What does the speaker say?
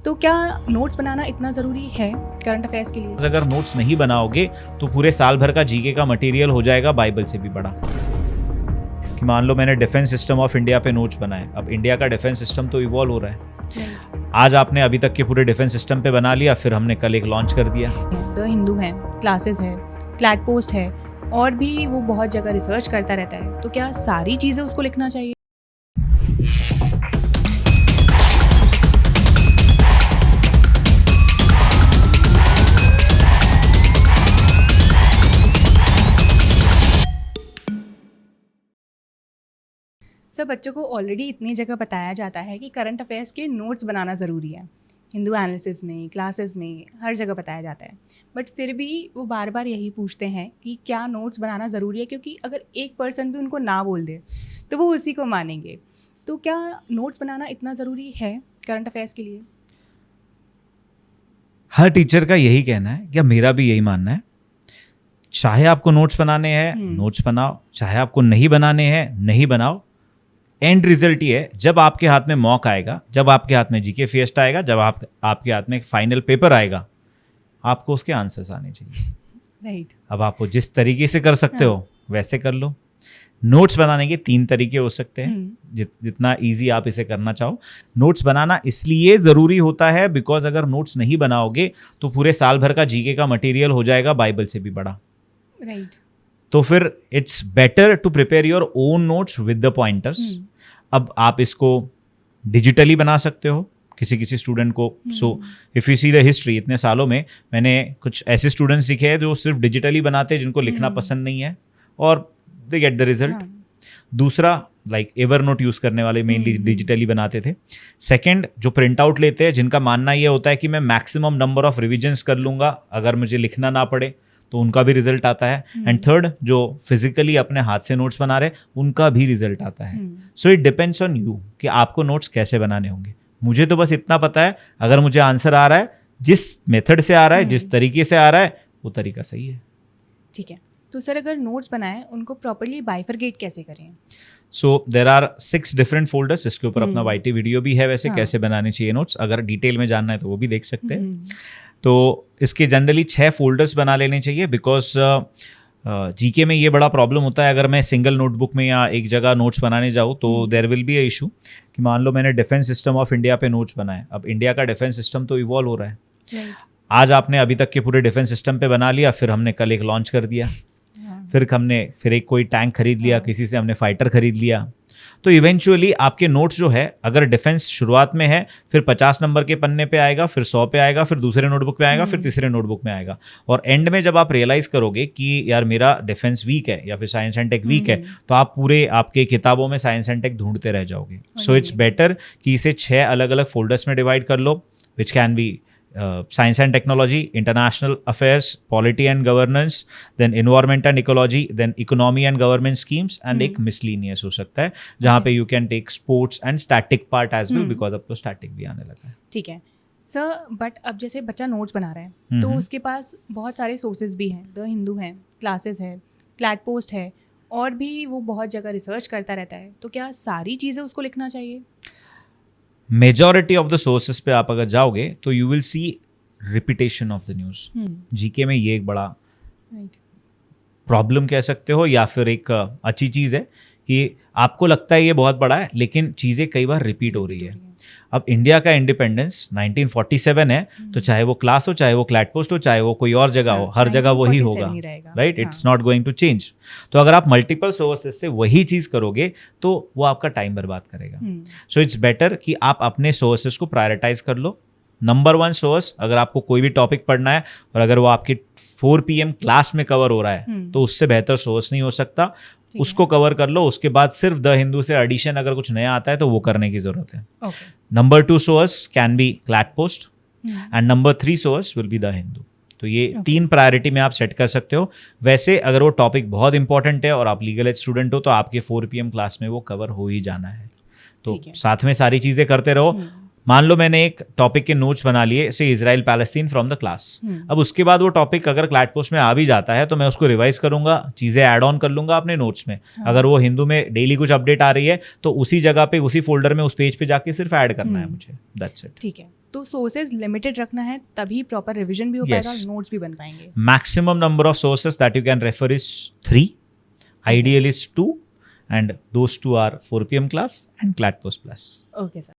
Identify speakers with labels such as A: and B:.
A: तो क्या नोट्स बनाना इतना ज़रूरी है करंट अफेयर्स के लिए?
B: अगर नोट्स नहीं बनाओगे तो पूरे साल भर का जीके का मटेरियल हो जाएगा बाइबल से भी बड़ा। कि मान लो मैंने डिफेंस सिस्टम ऑफ इंडिया पे नोट्स बनाए, अब इंडिया का डिफेंस सिस्टम तो इवॉल्व हो रहा है। आज आपने अभी तक के पूरे डिफेंस सिस्टम पे बना लिया, फिर हमने कल एक लॉन्च कर दिया।
A: द हिंदू है, क्लासेस है, फ्लैट पोस्ट है, और भी वो बहुत जगह रिसर्च करता रहता है। तो क्या सारी चीज़ें उसको लिखना चाहिए? सर, बच्चों को ऑलरेडी इतनी जगह बताया जाता है कि करंट अफेयर्स के नोट्स बनाना ज़रूरी है। हिंदू एनालिसिस में, क्लासेस में, हर जगह बताया जाता है। बट फिर भी वो बार बार यही पूछते हैं कि क्या नोट्स बनाना ज़रूरी है, क्योंकि अगर एक पर्सन भी उनको ना बोल दे तो वो उसी को मानेंगे। तो क्या नोट्स बनाना इतना ज़रूरी है करंट अफेयर्स के लिए?
B: हर टीचर का यही कहना है, या मेरा भी यही मानना है। चाहे आपको नोट्स बनाने हैं नोट्स बनाओ, चाहे आपको नहीं बनाने हैं नहीं बनाओ। एंड रिजल्ट ये है, जब आपके हाथ में मॉक आएगा, जब आपके हाथ में जीके फेस्ट आएगा, जब आपके हाथ में फाइनल पेपर आएगा, आपको उसके आंसर्स आने चाहिए।
A: राइट।
B: अब आप जिस तरीके से कर सकते हो वैसे कर लो। नोट्स बनाने के 3 तरीके हो सकते हैं, जितना इजी आप इसे करना चाहो। नोट्स बनाना इसलिए ज़रूरी होता है बिकॉज अगर नोट्स नहीं बनाओगे तो पूरे साल भर का जीके का मटेरियल हो जाएगा बाइबल से भी बड़ा।
A: राइट।
B: तो फिर it's better to prepare your own notes with the pointers. अब आप इसको डिजिटली बना सकते हो किसी स्टूडेंट को। So if you see the history, इतने सालों में मैंने कुछ ऐसे स्टूडेंट्स दिखे हैं जो सिर्फ डिजिटली बनाते हैं, जिनको लिखना पसंद नहीं है, और दे गेट द रिजल्ट। दूसरा, लाइक एवरनोट यूज़ करने वाले मेनली डिजिटली बनाते थे। सेकंड, जो प्रिंट आउट लेते हैं, जिनका मानना ये होता है कि मैं मैक्सिमम नंबर ऑफ रिविजन्स कर लूँगा अगर मुझे लिखना ना पड़े, तो उनका भी रिजल्ट आता है। एंड थर्ड, जो फिजिकली अपने हाथ से नोट्स बना रहे, उनका भी रिजल्ट आता है। So it depends on you कि आपको नोट्स कैसे बनाने होंगे। मुझे तो बस इतना पता है, अगर मुझे आंसर आ रहा है, जिस मेथड से आ रहा है, जिस तरीके से आ रहा है, वो तरीका सही है।
A: ठीक है। तो सर, अगर नोट्स बनाए उनको प्रॉपर्ली बाइफरगेट कैसे करें?
B: सो देर आर 6 डिफरेंट फोल्डर्स। इसके ऊपर अपना वाईटी वीडियो भी है वैसे, कैसे बनाने चाहिए नोट्स। अगर डिटेल में जानना है तो वो भी देख सकते हैं। तो इसके जनरली 6 फोल्डर्स बना लेने चाहिए, बिकॉज जीके में ये बड़ा प्रॉब्लम होता है। अगर मैं सिंगल नोटबुक में या एक जगह नोट्स बनाने जाऊँ तो there will be a issue कि मान लो मैंने डिफेंस सिस्टम ऑफ इंडिया पे नोट्स बनाए। अब इंडिया का डिफेंस सिस्टम तो इवॉल्व हो रहा है। आज आपने अभी तक के पूरे डिफेंस सिस्टम पे बना लिया, फिर हमने कल एक लॉन्च कर दिया। फिर एक कोई टैंक खरीद लिया, किसी से हमने फाइटर खरीद लिया। तो इवेंचुअली आपके नोट्स जो है, अगर डिफेंस शुरुआत में है, फिर 50 नंबर के पन्ने पे आएगा, फिर 100 पे आएगा, फिर दूसरे नोटबुक पे आएगा, फिर तीसरे नोटबुक में आएगा। और एंड में जब आप रियलाइज करोगे कि यार मेरा डिफेंस वीक है या फिर साइंस एंड टेक वीक है, तो आप पूरे आपके किताबों में साइंस एंड टेक ढूंढते रह जाओगे। सो इट्स बेटर कि इसे 6 अलग अलग फोल्डर्स में डिवाइड कर लो, which can be science and technology, international affairs, polity and governance, then environment and ecology, then economy and government schemes, and एक miscellaneous हो सकता है जहाँ पे you can take sports and static part as well, because अब तो static भी आने लगा है।
A: ठीक है सर, बट अब जैसे बच्चा नोट्स बना रहा है तो उसके पास बहुत सारे सोर्सेज भी हैं। द हिंदू है, क्लासेस है, फ्लैट पोस्ट है, और भी वो बहुत जगह रिसर्च करता रहता है। तो क्या सारी चीज़ें उसको लिखना चाहिए?
B: मेजॉरिटी ऑफ द सोर्सेज पे आप अगर जाओगे तो you will see repetition of the news. GK में ये एक बड़ा प्रॉब्लम कह सकते हो, या फिर एक अच्छी चीज़ है कि आपको लगता है ये बहुत बड़ा है, लेकिन चीज़ें कई बार रिपीट हो रही है। अब इंडिया का इंडिपेंडेंस 1947 है, तो चाहे वो क्लास हो, चाहे वो क्लैट पोस्ट हो, चाहे वो कोई और जगह हो, हर जगह वही होगा, right? It's not going to change. तो अगर आप मल्टीपल सोर्सेज से वही चीज़ करोगे तो वो आपका टाइम बर्बाद करेगा। सो इट्स बेटर कि आप अपने सोर्सेज को प्रायोरिटाइज कर लो। नंबर 1 सोर्स, अगर आपको कोई भी टॉपिक पढ़ना है और अगर वो आपकी 4 PM क्लास में कवर हो रहा है, तो उससे बेहतर सोर्स नहीं हो सकता। उसको कवर कर लो। उसके बाद सिर्फ द हिंदू से एडिशन अगर कुछ नया आता है तो वो करने की जरूरत है। Number 2 source can be CLAT post, and number 3 source will be the Hindu. तो ये 3 प्रायोरिटी में आप सेट कर सकते हो। वैसे अगर वो टॉपिक बहुत इंपॉर्टेंट है और आप लीगल एज स्टूडेंट हो तो आपके 4 PM क्लास में वो कवर हो ही जाना है। तो साथ में सारी चीज़ें करते रहो। मान लो मैंने एक टॉपिक के नोट्स बना लिए, से Israel Palestine from the class. अब उसके बाद वो टॉपिक अगर क्लैट पोस्ट में आ भी जाता है तो मैं उसको रिवाइज करूंगा, चीज़ें ऐड ऑन कर लूंगा अपने नोट्स में। अगर वो हिंदू में डेली कुछ अपडेट आ रही है तो उसी जगह पे, उसी फोल्डर में, उस पेज पे जाके सिर्फ ऐड करना है मुझे, दैट्स इट।
A: ठीक है, तो सोर्सेज लिमिटेड रखना है, तभी प्रॉपर रिवीजन भी हो पाएगा और नोट्स भी बन पाएंगे।
B: Maximum number of sources that you can refer is 3, ideal is 2, and those 2 are 4 PM class and CLAT Post Plus.
A: Okay sir.